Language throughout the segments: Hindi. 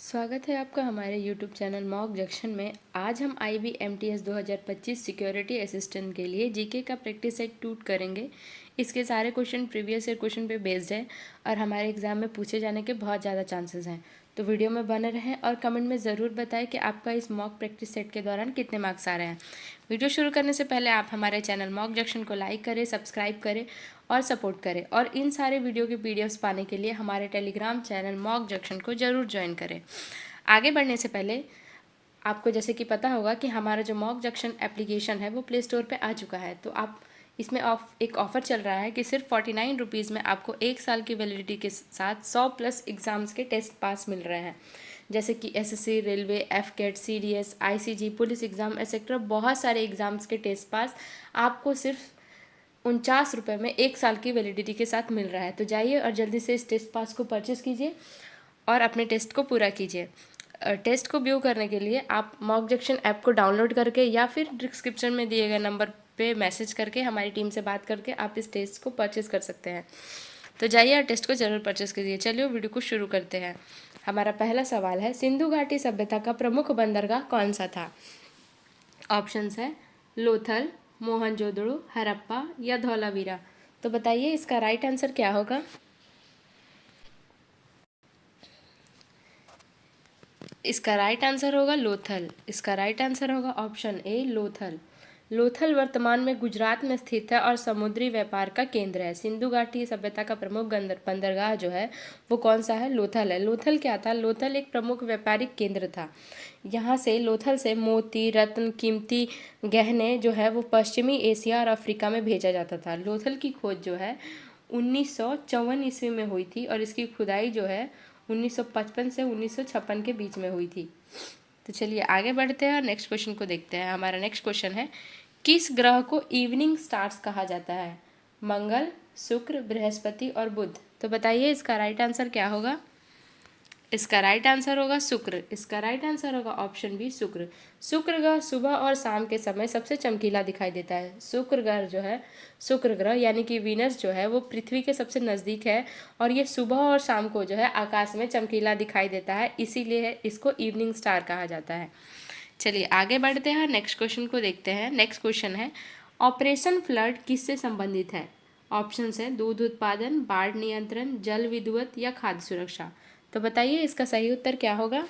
स्वागत है आपका हमारे YouTube चैनल मॉक जंक्शन में। आज हम IBMTS 2025 सिक्योरिटी असिस्टेंट के लिए जीके का प्रैक्टिस सेट 2 करेंगे। इसके सारे क्वेश्चन प्रीवियस ईयर क्वेश्चन पे बेस्ड है और हमारे एग्ज़ाम में पूछे जाने के बहुत ज़्यादा चांसेस हैं। तो वीडियो में बने रहें और कमेंट में ज़रूर बताएं कि आपका इस मॉक प्रैक्टिस सेट के दौरान कितने मार्क्स आ रहे हैं। वीडियो शुरू करने से पहले आप हमारे चैनल मॉक जंक्शन को लाइक करें, सब्सक्राइब करें और सपोर्ट करें। और इन सारे वीडियो के PDFs पाने के लिए हमारे टेलीग्राम चैनल मॉक जंक्शन को ज़रूर ज्वाइन करें। आगे बढ़ने से पहले आपको जैसे कि पता होगा कि हमारा जो मॉक जंक्शन एप्लीकेशन है वो प्ले स्टोर पे आ चुका है। तो आप इसमें एक ऑफ़र चल रहा है कि सिर्फ 49 रुपीज़ में आपको 1 साल की वैलिडिटी के साथ 100+ एग्ज़ाम्स के टेस्ट पास मिल रहे हैं, जैसे कि SSC, railway, FCAT, CDS, ICG, police exam etcetera बहुत सारे एग्ज़ाम्स के टेस्ट पास आपको सिर्फ 49 रुपये में 1 साल की वैलिडिटी के साथ मिल रहा है। तो जाइए और जल्दी से इस टेस्ट पास को परचेज़ कीजिए और अपने टेस्ट को पूरा कीजिए। टेस्ट को व्यू करने के लिए आप मॉक जंक्शन ऐप को डाउनलोड करके या फिर डिस्क्रिप्शन में दिए गए नंबर पे मैसेज करके हमारी टीम से बात करके आप इस टेस्ट को परचेज़ कर सकते हैं। तो जाइए और टेस्ट को ज़रूर परचेज़ कीजिए। चलिए वीडियो को शुरू करते हैं। हमारा पहला सवाल है, सिंधु घाटी सभ्यता का प्रमुख बंदरगाह कौन सा था? ऑप्शंस है लोथल, मोहनजोदड़ो, हड़प्पा या धौलावीरा। तो बताइए इसका राइट आंसर क्या होगा? इसका राइट आंसर होगा लोथल। इसका राइट आंसर होगा ऑप्शन ए लोथल। लोथल वर्तमान में गुजरात में स्थित है और समुद्री व्यापार का केंद्र है। सिंधु घाटी सभ्यता का प्रमुख बंदरगाह जो है वो कौन सा है? लोथल है। लोथल क्या था? लोथल एक प्रमुख व्यापारिक केंद्र था। यहाँ से लोथल से मोती, रत्न, कीमती गहने जो है वो पश्चिमी एशिया और अफ्रीका में भेजा जाता था। लोथल की खोज जो है 1954 ईस्वी में हुई थी और इसकी खुदाई जो है 1955 से 1956 के बीच में हुई थी। तो चलिए आगे बढ़ते हैं और नेक्स्ट क्वेश्चन को देखते हैं। हमारा नेक्स्ट क्वेश्चन है, किस ग्रह को इवनिंग स्टार्स कहा जाता है? मंगल, शुक्र, बृहस्पति और बुध। तो बताइए इसका राइट आंसर क्या होगा? इसका राइट आंसर होगा शुक्र। इसका राइट आंसर होगा ऑप्शन बी शुक्र। शुक्र ग्रह सुबह और शाम के समय सबसे चमकीला दिखाई देता है। शुक्र ग्रह जो है, शुक्र ग्रह यानी कि वीनस जो है वो पृथ्वी के सबसे नज़दीक है और ये सुबह और शाम को जो है आकाश में चमकीला दिखाई देता है, इसीलिए इसको इवनिंग स्टार कहा जाता है। चलिए आगे बढ़ते हैं, नेक्स्ट क्वेश्चन को देखते हैं। नेक्स्ट क्वेश्चन है, ऑपरेशन फ्लड किससे संबंधित है? ऑप्शंस है दूध उत्पादन, बाढ़ नियंत्रण, जल विद्युत या खाद्य सुरक्षा। तो बताइए इसका सही उत्तर क्या होगा?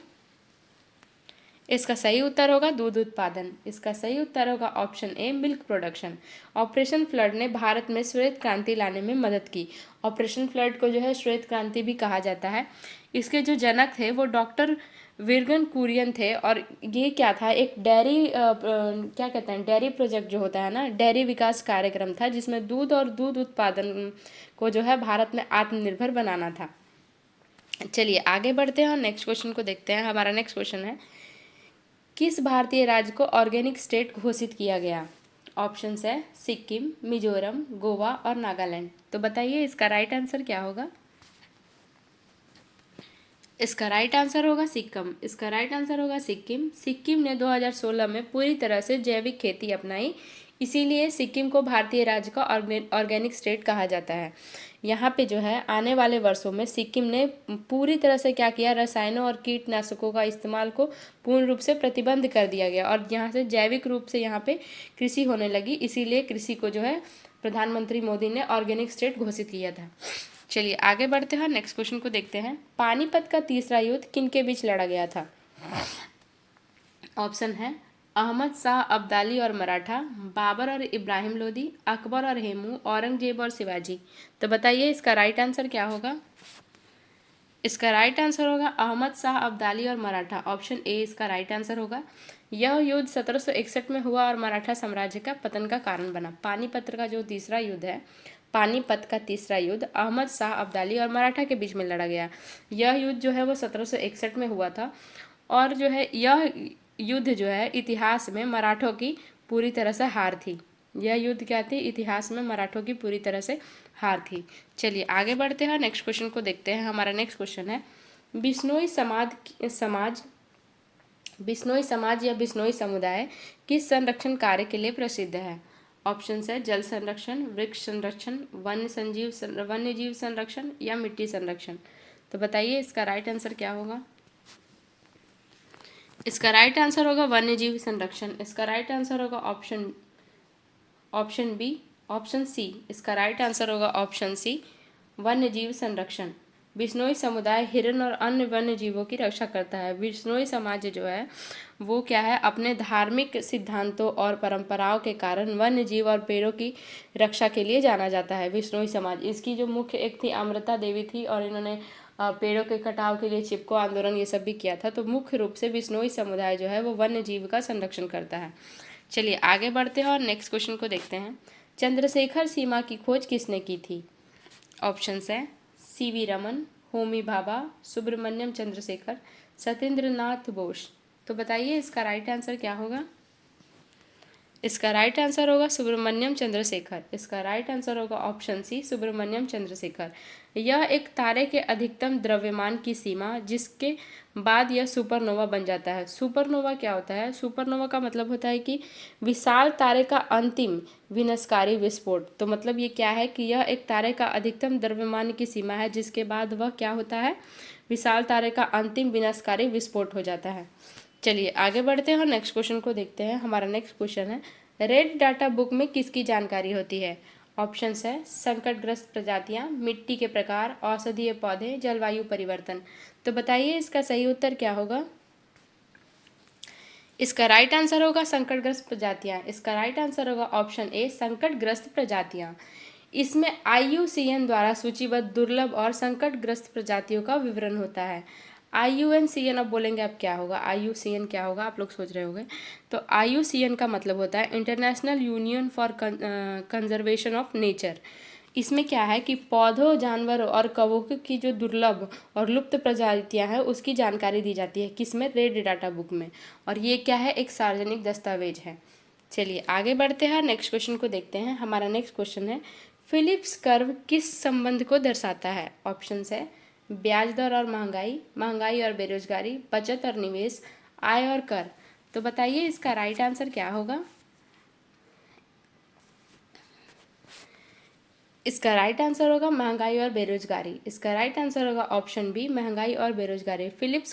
इसका सही उत्तर होगा दूध उत्पादन। इसका सही उत्तर होगा ऑप्शन ए मिल्क प्रोडक्शन। ऑपरेशन फ्लड ने भारत में श्वेत क्रांति लाने में मदद की। ऑपरेशन फ्लड को जो है श्वेत क्रांति भी कहा जाता है। इसके जो जनक थे वो डॉक्टर विर्गन कुरियन थे और ये क्या था, एक डेयरी क्या कहते हैं, डेयरी प्रोजेक्ट जो होता है ना, डेयरी विकास कार्यक्रम था जिसमें दूध और दूध उत्पादन को जो है भारत में आत्मनिर्भर बनाना था। चलिए आगे बढ़ते हैं और नेक्स्ट क्वेश्चन को देखते हैं। हमारा नेक्स्ट क्वेश्चन है, किस भारतीय राज्य को ऑर्गेनिक स्टेट घोषित किया गया? ऑप्शंस है सिक्किम, मिजोरम, गोवा और नागालैंड। तो बताइए इसका राइट आंसर क्या होगा? इसका राइट आंसर होगा सिक्किम। इसका राइट आंसर होगा सिक्किम। सिक्किम ने 2016 में पूरी तरह से जैविक खेती अपनाई, इसीलिए सिक्किम को भारतीय राज्य का ऑर्गेनिक स्टेट कहा जाता है। यहाँ पे जो है आने वाले वर्षों में सिक्किम ने पूरी तरह से क्या किया, रसायनों और कीटनाशकों का इस्तेमाल को पूर्ण रूप से प्रतिबंध कर दिया गया और यहाँ से जैविक रूप से यहाँ पे कृषि होने लगी, इसीलिए कृषि को जो है प्रधानमंत्री मोदी ने ऑर्गेनिक स्टेट घोषित किया था। चलिए आगे बढ़ते हैं, नेक्स्ट क्वेश्चन को देखते हैं। पानीपत का तीसरा युद्ध किनके बीच लड़ा गया था? ऑप्शन है अहमद शाह अब्दाली और मराठा, बाबर और इब्राहिम लोदी, अकबर और हेमू, औरंगजेब और शिवाजी। तो बताइए इसका राइट आंसर क्या होगा? इसका राइट आंसर होगा अहमद शाह अब्दाली और मराठा। ऑप्शन ए इसका राइट आंसर होगा। यह युद्ध 1761 में हुआ और मराठा साम्राज्य का पतन का कारण बना। पानीपत का जो तीसरा युद्ध है, पानीपत का तीसरा युद्ध अहमद शाह अब्दाली और मराठा के बीच में लड़ा गया। यह युद्ध जो है वो 1761 में हुआ था और जो है यह युद्ध जो है इतिहास में मराठों की पूरी तरह से हार थी। यह युद्ध क्या थी? इतिहास में मराठों की पूरी तरह से हार थी। चलिए आगे बढ़ते हैं, नेक्स्ट क्वेश्चन को देखते हैं। हमारा नेक्स्ट क्वेश्चन है, बिश्नोई समाज या बिश्नोई समुदाय किस संरक्षण कार्य के लिए प्रसिद्ध है? ऑप्शन है जल संरक्षण, वृक्ष संरक्षण, वन्य जीव संरक्षण या मिट्टी संरक्षण। तो बताइए इसका राइट आंसर क्या होगा? इसका राइट आंसर होगा वन्यजीव संरक्षण। इसका राइट आंसर होगा ऑप्शन बी, ऑप्शन सी। इसका राइट आंसर होगा ऑप्शन सी, वन्यजीव संरक्षण। बिश्नोई समुदाय हिरण और अन्य वन्य जीवों की रक्षा करता है। बिश्नोई समाज जो है वो क्या है, अपने धार्मिक सिद्धांतों और परंपराओं के कारण वन्य जीव और पेड़ों की रक्षा के लिए जाना जाता है। बिश्नोई समाज, इसकी जो मुख्य एक थी अमृता देवी थी, और इन्होंने पेड़ों के कटाव के लिए चिपको आंदोलन ये सब भी किया था। तो मुख्य रूप से बिश्नोई समुदाय जो है वो वन्य जीव का संरक्षण करता है। चलिए आगे बढ़ते हैं और नेक्स्ट क्वेश्चन को देखते हैं। चंद्रशेखर सीमा की खोज किसने की थी? ऑप्शंस है सीवी रमन, होमी भाभा, सुब्रमण्यम चंद्रशेखर, सत्येंद्र नाथ बोस। तो बताइए इसका राइट आंसर क्या होगा? इसका राइट आंसर होगा सुब्रमण्यम चंद्रशेखर। इसका राइट आंसर होगा ऑप्शन सी, सुब्रमण्यम चंद्रशेखर। यह एक तारे के अधिकतम द्रव्यमान की सीमा जिसके बाद यह सुपरनोवा बन जाता है। सुपरनोवा क्या होता है? सुपरनोवा का मतलब होता है कि विशाल तारे का अंतिम विनाशकारी विस्फोट। तो मतलब ये क्या है कि यह एक तारे का अधिकतम द्रव्यमान की सीमा है जिसके बाद वह क्या होता है, विशाल तारे का अंतिम विनाशकारी विस्फोट हो जाता है। चलिए आगे बढ़ते हैं और नेक्स्ट क्वेश्चन को देखते हैं। हमारा नेक्स्ट क्वेश्चन है, रेड डाटा बुक में किसकी जानकारी होती है? ऑप्शंस है संकटग्रस्त प्रजातियां, मिट्टी के प्रकार, औषधीय पौधे, जलवायु परिवर्तन। तो बताइए इसका सही उत्तर क्या होगा? इसका राइट आंसर होगा संकटग्रस्त प्रजातियां। इसका राइट आंसर होगा ऑप्शन ए, संकटग्रस्त प्रजातियां। इसमें IUCN द्वारा सूचीबद्ध दुर्लभ और संकटग्रस्त प्रजातियों का विवरण होता है। IUCN, अब बोलेंगे अब क्या होगा IUCN क्या होगा, आप लोग सोच रहे होंगे। तो IUCN का मतलब होता है international union for conservation of nature. इसमें क्या है कि पौधों, जानवरों और कवकों की जो दुर्लभ और लुप्त प्रजातियां हैं उसकी जानकारी दी जाती है। किसमें? रेड डाटा बुक में। और ये क्या है, एक सार्वजनिक दस्तावेज है। चलिए आगे बढ़ते हैं, नेक्स्ट क्वेश्चन को देखते हैं। हमारा नेक्स्ट क्वेश्चन है, फिलिप्स कर्व किस संबंध को दर्शाता है? ऑप्शंस है ब्याज दर और महंगाई, महंगाई और बेरोजगारी, बचत और निवेश, आय और कर। तो बताइए इसका राइट आंसर क्या होगा? इसका राइट आंसर होगा महंगाई और बेरोजगारी। इसका राइट आंसर होगा ऑप्शन बी, महंगाई और बेरोजगारी। फिलिप्स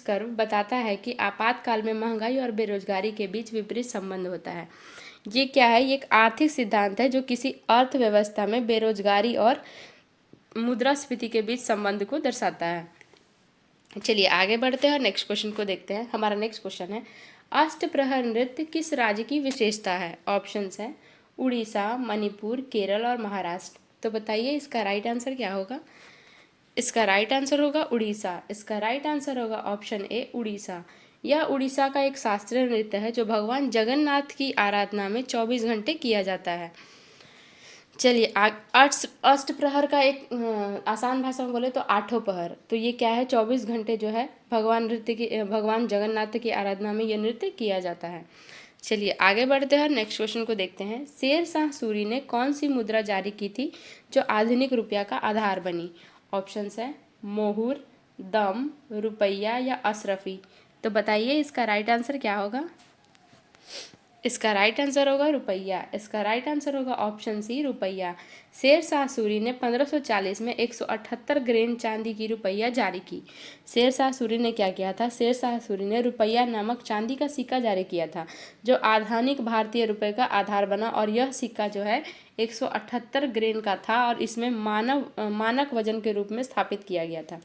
कर्व बताता है कि आपातकाल में महंगाई और बेरोजगारी के बीच विपरीत संबंध होता है। ये क्या है? ये एक आर्थिक सिद्धांत है जो किसी अर्थव्यवस्था में बेरोजगारी और मुद्रास्फीति के बीच संबंध को दर्शाता है। चलिए आगे बढ़ते हैं और नेक्स्ट क्वेश्चन को देखते हैं। हमारा नेक्स्ट क्वेश्चन है, अष्टप्रहर नृत्य किस राज्य की विशेषता है? ऑप्शंस है उड़ीसा, मणिपुर, केरल और महाराष्ट्र। तो बताइए इसका राइट आंसर क्या होगा? इसका राइट आंसर होगा उड़ीसा। इसका राइट आंसर होगा ऑप्शन ए, उड़ीसा। यह उड़ीसा का एक शास्त्रीय नृत्य है जो भगवान जगन्नाथ की आराधना में 24 घंटे किया जाता है। चलिए अष्टप्रहर का एक आसान भाषा में बोले तो आठों पहर। तो ये क्या है, 24 घंटे जो है भगवान जगन्नाथ की आराधना में ये नृत्य किया जाता है। चलिए आगे बढ़ते हैं, नेक्स्ट क्वेश्चन को देखते हैं। शेर शाह सूरी ने कौन सी मुद्रा जारी की थी जो आधुनिक रुपया का आधार बनी? ऑप्शंस है मोहर, दम, रुपया या अशरफी। तो बताइए इसका राइट आंसर क्या होगा? इसका राइट आंसर होगा रुपया। इसका राइट आंसर होगा ऑप्शन सी, रुपया। शेर शाह सूरी ने 1540 में 178 ग्रेन चांदी की रुपया जारी की। शेर शाह सूरी ने क्या किया था? शेर शाह सूरी ने रुपया नामक चांदी का सिक्का जारी किया था जो आधुनिक भारतीय रुपये का आधार बना। और यह सिक्का जो है 178 ग्रेन का था और इसमें मानक वजन के रूप में स्थापित किया गया था।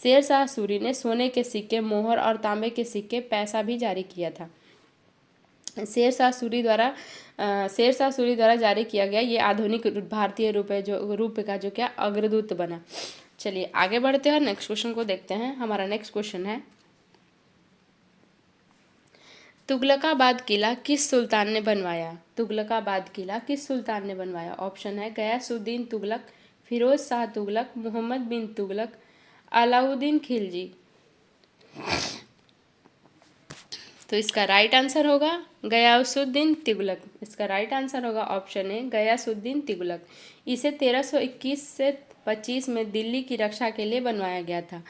शेर शाह सूरी ने सोने के सिक्के, मोहर और तांबे के सिक्के, पैसा भी जारी किया था। शेर शाह सूरी द्वारा जारी किया गया ये आधुनिक भारतीय रुपये का जो क्या अग्रदूत बना। चलिए आगे बढ़ते हैं, नेक्स्ट क्वेश्चन को देखते हैं। हमारा नेक्स्ट क्वेश्चन है, तुगलकाबाद किला किस सुल्तान ने बनवाया? तुगलकाबाद किला किस सुल्तान ने बनवाया? ऑप्शन है गयासुद्दीन तुगलक, फिरोज शाह तुगलक, मोहम्मद बिन तुगलक, अलाउद्दीन खिलजी। तो इसका राइट आंसर होगा गयासुद्दीन तुगलक। इसका राइट आंसर होगा ऑप्शन ए, गयासुद्दीन तुगलक। इसे 1321 से 1825 में दिल्ली की रक्षा के लिए बनवाया गया था।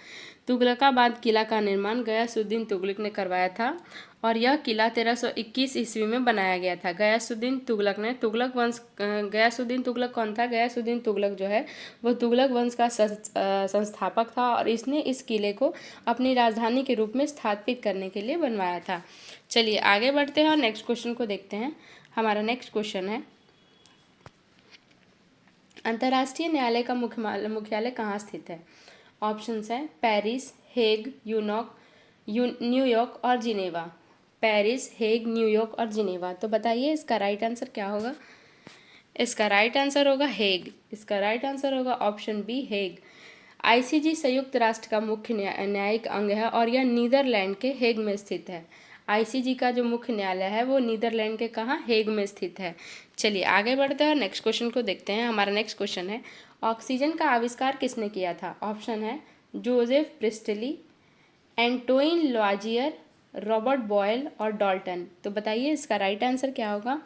तुगलकाबाद किला का निर्माण गयासुद्दीन तुगलक ने करवाया था और यह किला 1321 ईस्वी में बनाया गया था। गयासुद्दीन तुगलक ने तुगलक वंश गयासुद्दीन तुगलक कौन था? गयासुद्दीन तुगलक जो है वो तुगलक वंश का संस्थापक था और इसने इस किले को अपनी राजधानी के रूप में स्थापित करने के लिए बनवाया था। चलिए आगे बढ़ते हैं और नेक्स्ट क्वेश्चन को देखते हैं। हमारा नेक्स्ट क्वेश्चन है, अंतर्राष्ट्रीय न्यायालय का मुख्यालय कहाँ स्थित है? ऑप्शंस हैं पेरिस, हेग, न्यूयॉर्क और जिनेवा। पेरिस, हेग, न्यूयॉर्क और जिनेवा। तो बताइए इसका राइट आंसर क्या होगा? इसका राइट आंसर होगा हेग। इसका राइट आंसर होगा ऑप्शन बी, हेग। आईसीजे संयुक्त राष्ट्र का मुख्य न्यायिक अंग है और यह नीदरलैंड के हेग में स्थित है। आईसीजे का जो मुख्य न्यायालय है वो नीदरलैंड के कहाँ? हेग में स्थित है। चलिए आगे बढ़ते हैं और नेक्स्ट क्वेश्चन को देखते हैं। हमारा नेक्स्ट क्वेश्चन है, ऑक्सीजन का आविष्कार किसने किया था? ऑप्शन है Joseph Priestley, Antoine Lavoisier, Robert Boyle और डाल्टन। तो बताइए इसका राइट आंसर क्या होगा?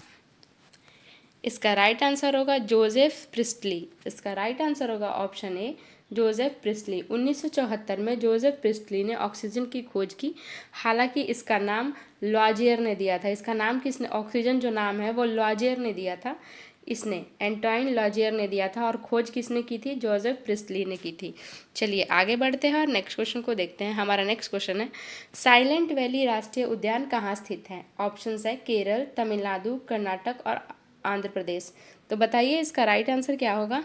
इसका राइट आंसर होगा जोसेफ प्रिस्टली। इसका राइट आंसर होगा ऑप्शन ए, जोसेफ प्रिस्टली। 1974 में जोसेफ प्रिस्टली ने ऑक्सीजन की खोज की। हालांकि इसका नाम लुआजियर ने दिया था। इसका नाम किसने? ऑक्सीजन जो नाम है वो लुआजियर ने दिया था। इसने एंटोइन लुआजियर ने दिया था और खोज किसने की थी? जोसेफ प्रिस्टली ने की थी। चलिए आगे बढ़ते हैं और नेक्स्ट क्वेश्चन को देखते हैं। हमारा नेक्स्ट क्वेश्चन है, साइलेंट वैली राष्ट्रीय उद्यान कहाँ स्थित है? ऑप्शंस है केरल, तमिलनाडु, कर्नाटक और आंध्र प्रदेश। तो बताइए इसका राइट आंसर क्या होगा?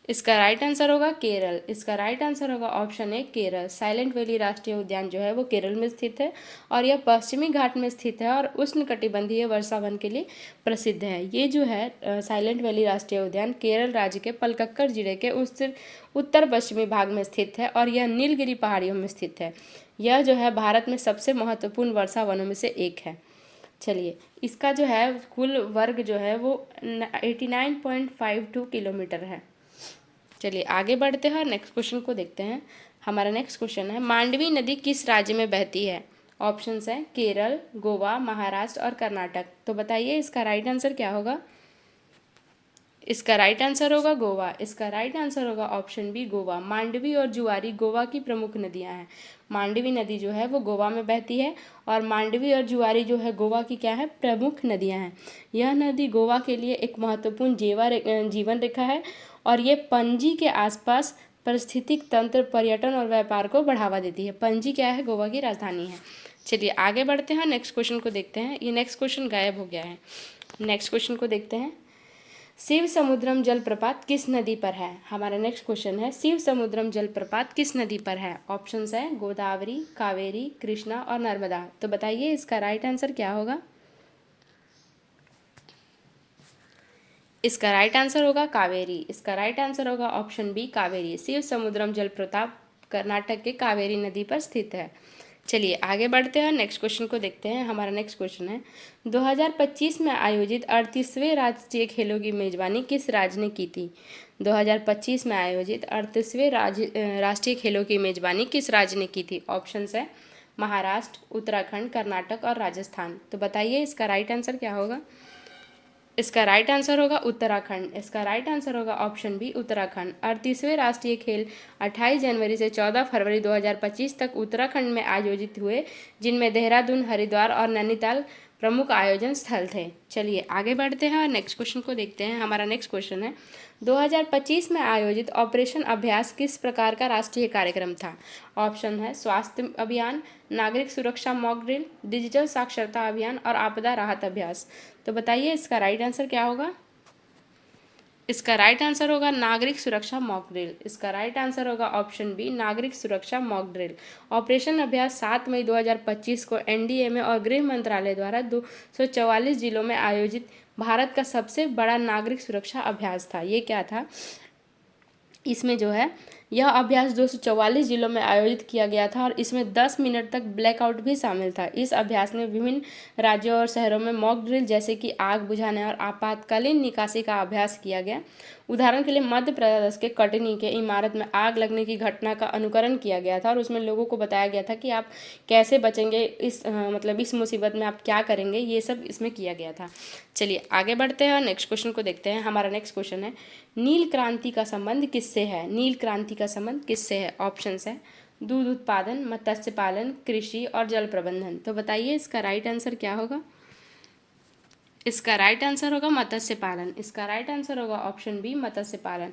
इसका राइट आंसर होगा केरल। इसका राइट आंसर होगा ऑप्शन ए, केरल। साइलेंट वैली राष्ट्रीय उद्यान जो है वो केरल में स्थित है और यह पश्चिमी घाट में स्थित है और उष्णकटिबंधीय वर्षा वन के लिए प्रसिद्ध है। ये जो है साइलेंट वैली राष्ट्रीय उद्यान केरल राज्य के पलक्कड़ जिले के उत्तर पश्चिमी भाग में स्थित है और यह नीलगिरी पहाड़ियों में स्थित है। यह जो है भारत में सबसे महत्वपूर्ण वर्षा वनों में से एक है। चलिए इसका जो है कुल वर्ग जो है वो 89.52 किलोमीटर है। चलिए आगे बढ़ते हैं और नेक्स्ट क्वेश्चन को देखते हैं। हमारा नेक्स्ट क्वेश्चन है, मांडवी नदी किस राज्य में बहती है? ऑप्शंस हैं केरल, गोवा, महाराष्ट्र और कर्नाटक। तो बताइए इसका राइट आंसर क्या होगा? इसका राइट आंसर होगा गोवा। इसका राइट आंसर होगा ऑप्शन बी, गोवा। मांडवी और जुआरी गोवा की प्रमुख नदियां हैं। मांडवी नदी जो है वो गोवा में बहती है और मांडवी और जुआरी जो है गोवा की क्या है? प्रमुख नदियां हैं। यह नदी गोवा के लिए एक महत्वपूर्ण जीवन रेखा है और ये पणजी के आसपास पारिस्थितिक तंत्र, पर्यटन और व्यापार को बढ़ावा देती है। पणजी क्या है? गोवा की राजधानी है। चलिए आगे बढ़ते हैं, नेक्स्ट क्वेश्चन को देखते हैं। ये नेक्स्ट क्वेश्चन गायब हो गया है। नेक्स्ट क्वेश्चन को देखते हैं, शिव समुद्रम जलप्रपात किस नदी पर है? हमारा नेक्स्ट क्वेश्चन है, शिव समुद्रम जलप्रपात किस नदी पर है? ऑप्शंस है गोदावरी, कावेरी, कृष्णा और नर्मदा। तो बताइए इसका राइट आंसर क्या होगा? इसका राइट आंसर होगा कावेरी। इसका राइट आंसर होगा ऑप्शन बी, कावेरी। शिव समुद्रम जलप्रपात कर्नाटक के कावेरी नदी पर स्थित है। चलिए आगे बढ़ते हैं, नेक्स्ट क्वेश्चन को देखते हैं। हमारा नेक्स्ट क्वेश्चन है, 2025 में आयोजित 38वें राष्ट्रीय खेलों की मेजबानी किस राज्य ने की थी? 2025 में आयोजित 38वें राष्ट्रीय खेलों की मेजबानी किस राज्य ने की थी? ऑप्शंस है महाराष्ट्र, उत्तराखंड, कर्नाटक और राजस्थान। तो बताइए इसका राइट आंसर क्या होगा? इसका राइट आंसर होगा उत्तराखंड। इसका राइट आंसर होगा ऑप्शन बी, उत्तराखंड। 38वें राष्ट्रीय खेल 28 जनवरी से 14 फरवरी 2025 तक उत्तराखंड में आयोजित हुए, जिनमें देहरादून, हरिद्वार और नैनीताल प्रमुख आयोजन स्थल थे। चलिए आगे बढ़ते हैं और नेक्स्ट क्वेश्चन को देखते हैं। हमारा नेक्स्ट क्वेश्चन है, 2025 में आयोजित ऑपरेशन अभ्यास किस प्रकार का राष्ट्रीय कार्यक्रम था? ऑप्शन है स्वास्थ्य अभियान, नागरिक सुरक्षा मॉक ड्रिल, डिजिटल साक्षरता अभियान और आपदा राहत अभ्यास। तो बताइए इसका राइट आंसर क्या होगा? इसका राइट आंसर होगा नागरिक सुरक्षा मॉक ड्रिल। इसका राइट आंसर होगा ऑप्शन बी, नागरिक सुरक्षा मॉक ड्रिल। ऑपरेशन अभ्यास 7 मई 2025 को एनडीएमए और गृह मंत्रालय द्वारा 244 जिलों में आयोजित भारत का सबसे बड़ा नागरिक सुरक्षा अभ्यास था। ये क्या था? इसमें जो है यह अभ्यास 244 जिलों में आयोजित किया गया था और इसमें 10 मिनट तक ब्लैकआउट भी शामिल था। इस अभ्यास में विभिन्न राज्यों और शहरों में मॉक ड्रिल जैसे कि आग बुझाने और आपातकालीन निकासी का अभ्यास किया गया। उदाहरण के लिए मध्य प्रदेश के कटनी के इमारत में आग लगने की घटना का अनुकरण किया गया था और उसमें लोगों को बताया गया था कि आप कैसे बचेंगे, मतलब इस मुसीबत में आप क्या करेंगे, ये सब इसमें किया गया था। चलिए आगे बढ़ते हैं और नेक्स्ट क्वेश्चन को देखते हैं। हमारा नेक्स्ट क्वेश्चन है, नील क्रांति का संबंध किससे है? नील क्रांति का संबंध किससे है? ऑप्शंस है दूध उत्पादन, मत्स्य पालन, कृषि और जल प्रबंधन। तो बताइए इसका राइट आंसर क्या होगा? इसका राइट आंसर होगा मत्स्य पालन। इसका राइट आंसर होगा ऑप्शन बी, मत्स्य पालन।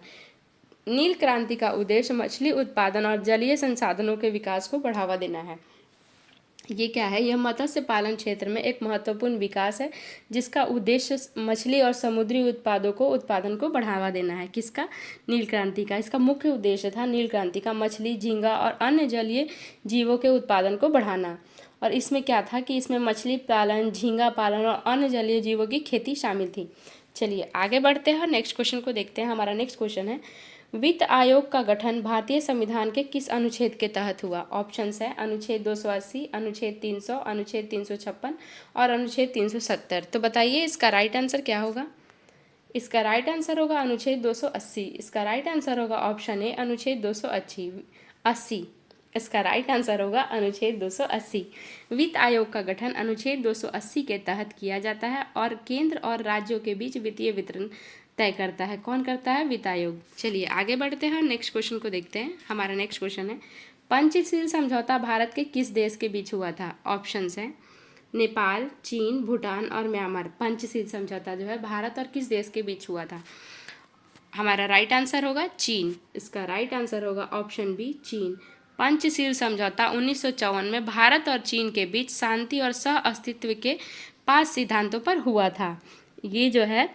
नील क्रांति का उद्देश्य मछली उत्पादन और जलीय संसाधनों के विकास को बढ़ावा देना है। ये क्या है? यह मत्स्य पालन क्षेत्र में एक महत्वपूर्ण विकास है जिसका उद्देश्य मछली और समुद्री उत्पादों को उत्पादन को बढ़ावा देना है। किसका? नील क्रांति का। इसका मुख्य उद्देश्य था नील क्रांति का मछली, झींगा और अन्य जलीय जीवों के उत्पादन को बढ़ाना। और इसमें क्या था कि इसमें मछली पालन, झींगा पालन और अन्य जलीय जीवों की खेती शामिल थी। चलिए आगे बढ़ते हैं और नेक्स्ट क्वेश्चन को देखते हैं। हमारा नेक्स्ट क्वेश्चन है, वित्त आयोग का गठन भारतीय संविधान के किस अनुच्छेद के तहत हुआ? ऑप्शंस है अनुच्छेद 280, अनुच्छेद 300, अनुच्छेद 356 और अनुच्छेद 370। तो बताइए इसका राइट आंसर क्या होगा? इसका राइट आंसर होगा अनुच्छेद 280। इसका राइट आंसर होगा ऑप्शन ए, अनुच्छेद 280। इसका राइट आंसर होगा अनुच्छेद 280। वित्त आयोग का गठन अनुच्छेद 280 के तहत किया जाता है और केंद्र और राज्यों के बीच वित्तीय वितरण तय करता है। कौन करता है? वित्त आयोग। चलिए आगे बढ़ते हैं और नेक्स्ट क्वेश्चन को देखते हैं। हमारा नेक्स्ट क्वेश्चन है, पंचशील समझौता भारत के किस देश के बीच हुआ था? ऑप्शंस है नेपाल, चीन, भूटान और म्यांमार। पंचशील समझौता जो है भारत और किस देश के बीच हुआ था? हमारा राइट आंसर होगा चीन। इसका राइट आंसर होगा ऑप्शन बी, चीन। पंचशील समझौता 1954 में भारत और चीन के बीच शांति और सह अस्तित्व के 5 सिद्धांतों पर हुआ था। ये जो है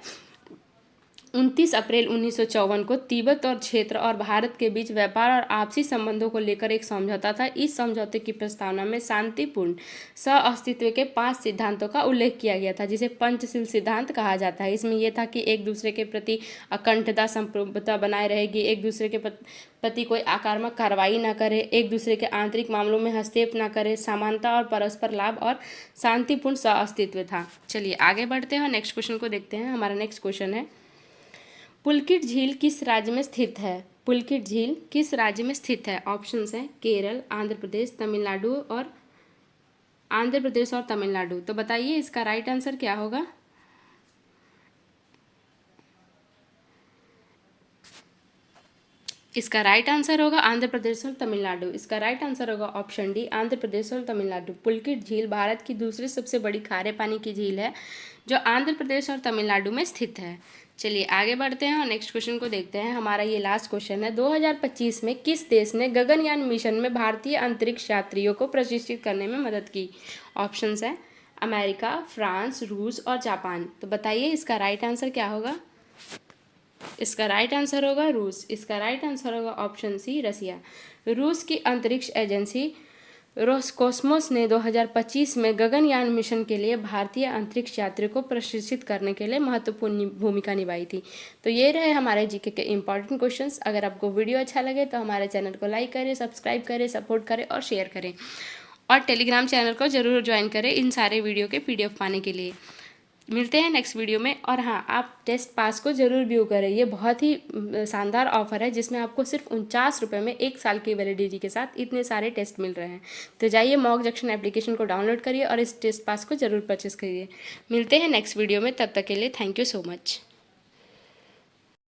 29 अप्रैल 1954 को तिब्बत और क्षेत्र और भारत के बीच व्यापार और आपसी संबंधों को लेकर एक समझौता था। इस समझौते की प्रस्तावना में शांतिपूर्ण सह अस्तित्व के 5 सिद्धांतों का उल्लेख किया गया था, जिसे पंचशील सिद्धांत कहा जाता है। इसमें यह था कि एक दूसरे के प्रति अखंडता, संप्रभुता बनाए रहेगी, एक दूसरे के प्रति कोई आक्रामक कार्रवाई ना करे, एक दूसरे के आंतरिक मामलों में हस्तक्षेप ना करे, समानता और परस्पर लाभ और शांतिपूर्ण सह अस्तित्व था। चलिए आगे बढ़ते हैं और नेक्स्ट क्वेश्चन को देखते हैं। हमारा नेक्स्ट क्वेश्चन है, पुलकित झील किस राज्य में स्थित है? पुलकित झील किस राज्य में स्थित है? ऑप्शंस हैं केरल, आंध्र प्रदेश, तमिलनाडु। तो बताइए इसका राइट आंसर क्या होगा? इसका राइट आंसर होगा आंध्र प्रदेश और तमिलनाडु। इसका राइट आंसर होगा ऑप्शन डी, आंध्र प्रदेश और तमिलनाडु। पुलकित झील भारत की दूसरी सबसे बड़ी खारे पानी की झील है जो आंध्र प्रदेश और तमिलनाडु में स्थित है। चलिए आगे बढ़ते हैं और नेक्स्ट क्वेश्चन को देखते हैं। हमारा ये लास्ट क्वेश्चन है, 2025 में किस देश ने गगनयान मिशन में भारतीय अंतरिक्ष यात्रियों को प्रशिक्षित करने में मदद की? ऑप्शंस है अमेरिका, फ्रांस, रूस और जापान। तो बताइए इसका राइट आंसर क्या होगा? इसका राइट आंसर होगा रूस। इसका राइट आंसर होगा ऑप्शन सी, रसिया। रूस की अंतरिक्ष एजेंसी रोसकोस्मोस ने 2025 में गगनयान मिशन के लिए भारतीय अंतरिक्ष यात्रियों को प्रशिक्षित करने के लिए महत्वपूर्ण भूमिका निभाई थी। तो ये रहे हमारे जीके के इंपॉर्टेंट क्वेश्चंस। अगर आपको वीडियो अच्छा लगे तो हमारे चैनल को लाइक करें, सब्सक्राइब करें, सपोर्ट करें और शेयर करें, और टेलीग्राम चैनल को ज़रूर ज्वाइन करें इन सारे वीडियो के PDF पाने के लिए। मिलते हैं नेक्स्ट वीडियो में। और हाँ, आप टेस्ट पास को ज़रूर व्यू करें। ये बहुत ही शानदार ऑफर है जिसमें आपको सिर्फ 49 रुपये में 1 साल की वैलिडिटी के साथ इतने सारे टेस्ट मिल रहे हैं। तो जाइए मॉक जंक्शन एप्लीकेशन को डाउनलोड करिए और इस टेस्ट पास को ज़रूर परचेस करिए। मिलते हैं नेक्स्ट वीडियो में, तब तक के लिए थैंक यू सो मच।